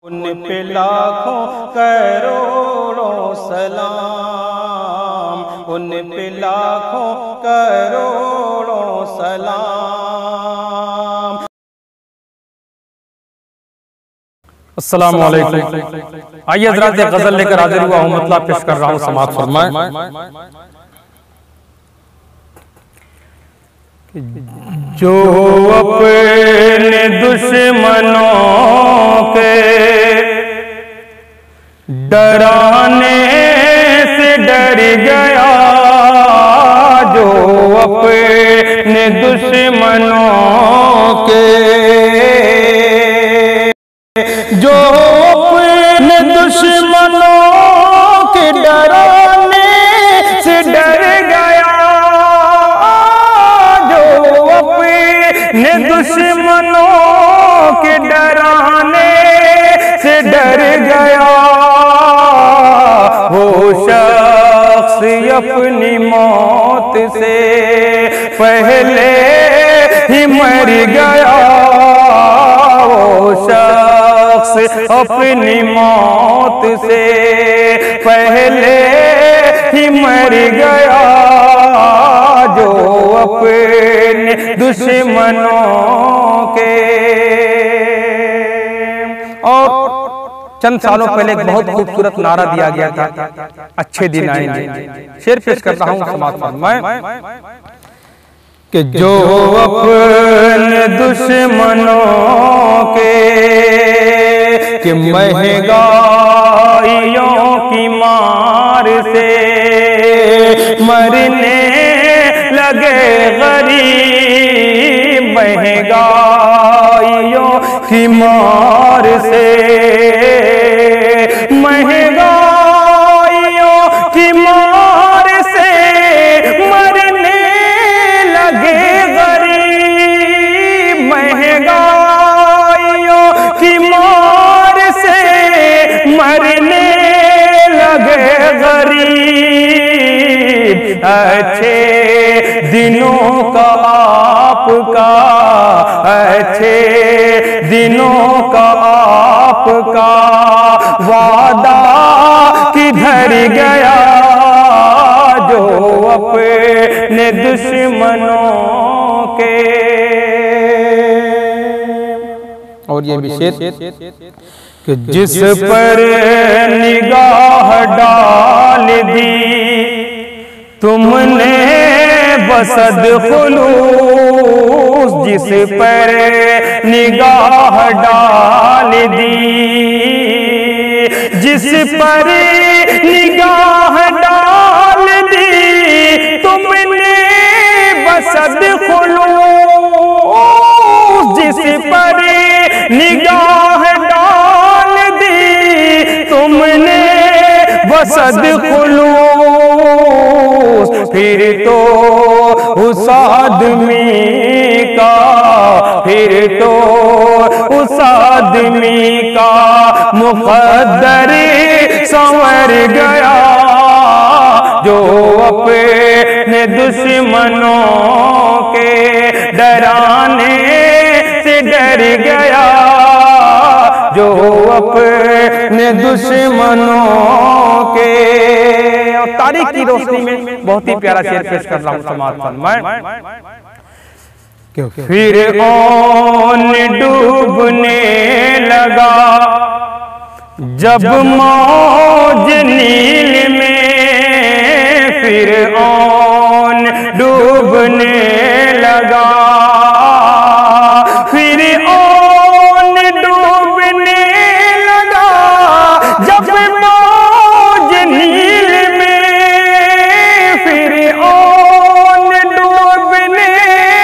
उन पे लाखों करोड़ों सलाम, उन पे लाखों करोड़ों सलाम। अस्सलाम वालेकुम। आइए हज़रात एक गजल लेकर हाजिर हुआ हूँ, मतलब पेश कर रहा हूँ, समाअत फरमाएं। जो अपने दुश्मनों के डराने से डर गया, जो अपने दुश्मनों के, जो अपने दुश्मनों के डराने से डर गया, जो अपने दुश्मनों के डराने से डर गया, वो शख्स अपनी मौत से पहले ही मर गया, वो शख्स अपनी मौत से पहले ही मर गया, जो अपने दुश्मनों के। और चंद सालों पहले एक बहुत खूबसूरत नारा दिया गया था, अच्छे दिन आएंगे। शेर पेश करता हूँ समाअत फरमाएं कि जो अपने दुश्मनों के महंगाइयों की मार से मरने लगे गरीब, महंगाइयों की मार से, महंगाइयों की मार से मरने लगे गरीब, महंगाइयों की मार से मरने लगे गरीब। अच्छे दिनों का आपका, अच्छे दिनों का आपका वादा किधर गया, जो अपने दुश्मनों के। और ये विशेष कि जिस पर निगाह डाल दी तुमने बसद खुलूस, जिस पर निगाह डाल दी, जिस पर निगाह डाल दी तुमने बसद खुलूस, जिस पर निगाह डाल दी तुमने बसद खुलूस, फिर तो उस आदमी का, फिर तो उस आदमी का मुक़द्दर संवर गया, जो अपने दुश्मनों के डराने से डर गया, जो अपने दुश्मनों के। और तारीख की रोशनी में बहुत ही प्यारा शेर पेश कर रहा हूँ, समाअत फरमाएं। फिरऔन डूबने लगा जब मौज नील में, फिरऔन डूबने लगा, फिरऔन डूबने लगा जब मौज नील में, फिरऔन डूबने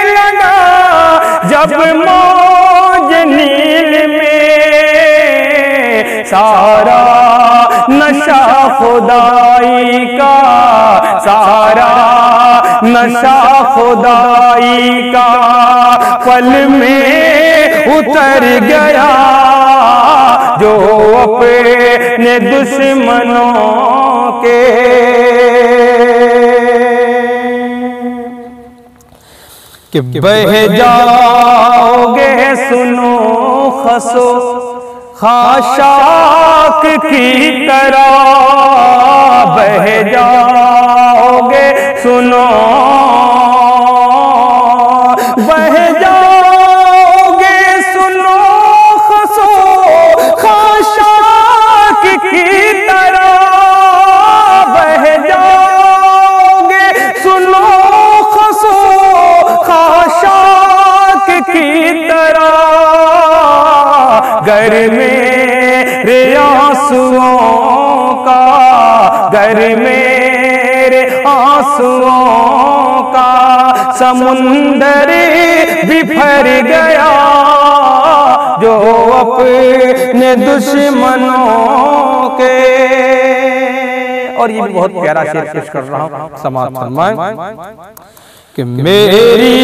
लगा जब मौज नील में, सारा नशा खुदाई का, सारा नशा खुदाई का पल में उतर गया, जो अपने दुश्मनों के। कि बह जाओगे सुनो खसो खाशाक की तरह बह जाओगे, सुनो बह जाओगे, सुनो खसो खाशाक की तरह बह जाओगे, सुनो खसो खाशाक की तरह। घर मेरे आंसुओं का, घर मेरे आंसुओं का समुंदर बिफर गया, जो अपने दुश्मनों के। और ये भी बहुत प्यारा शेर पेश कर रहा हूं, समाज फरमाएं कि मेरी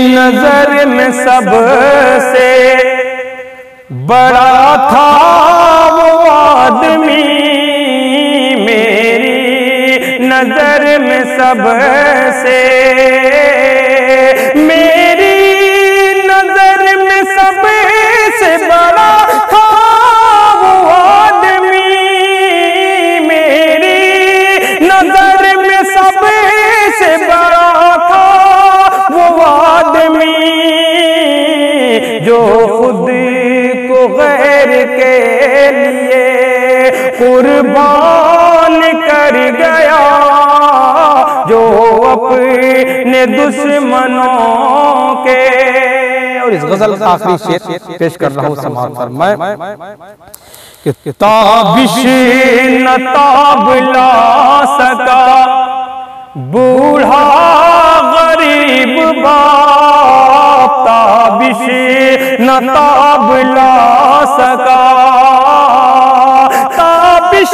नजर में सबसे बड़ा था वो आदमी, मेरी नजर में सबसे, मेरी नजर में सबसे बड़ा था वो आदमी, मेरी नजर में सबसे बड़ा था वो आदमी, जो खुद को गैर के लिए कुर्बान कर गया, जो अपने दुश्मनों के। और इस गजल का आखिरी शेर पेश कर रहा हूं, समाज फरमाएं कि ताबिश न ताब ला सका बूढ़ा गरीब बाप, ताबिश न ताब ला सका, ताबिश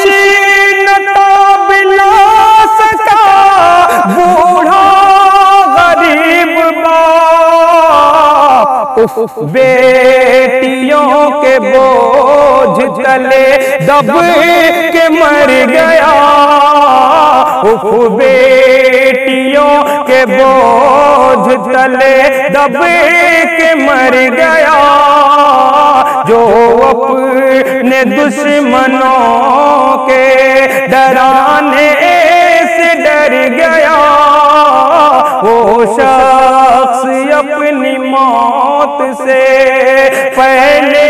न ताब ला सका बूढ़ा गरीब बाप, बेटियों के बोझ तले दब के मर गया, बेटियों के बोझ तले दब के मर गया, जो अपने दुश्मनों के डराने से डर गया, वो शख्स अपनी मौत से पहले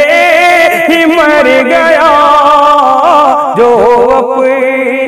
ही मर गया, जो अपनी